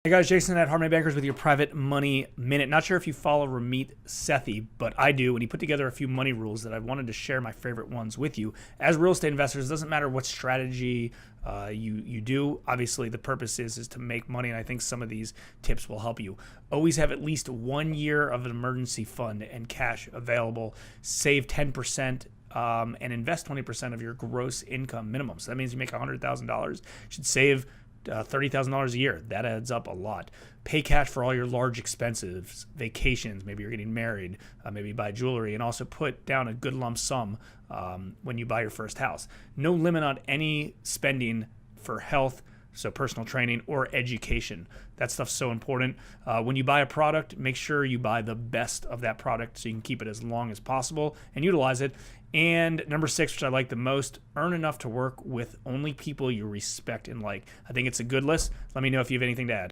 Hey guys, Jason at Hard Money Bankers with your Private Money Minute. Not sure if you follow Ramit Sethi, but I do, and he put together a few money rules that I wanted to share my favorite ones with you. As real estate investors, it doesn't matter what strategy you do. Obviously, the purpose is to make money, and I think some of these tips will help you. Always have at least 1 year of an emergency fund and cash available. Save 10%. And invest 20% of your gross income minimum. So that means you make $100,000. You should save $30,000 a year. That adds up a lot. Pay cash for all your large expenses, vacations, maybe you're getting married, maybe buy jewelry, and also put down a good lump sum when you buy your first house. No limit on any spending for health, so personal training or education. That stuff's so important. When you buy a product, make sure you buy the best of that product so you can keep it as long as possible and utilize it. And number 6, which I like the most, earn enough to work with only people you respect and like. I think it's a good list. Let me know if you have anything to add.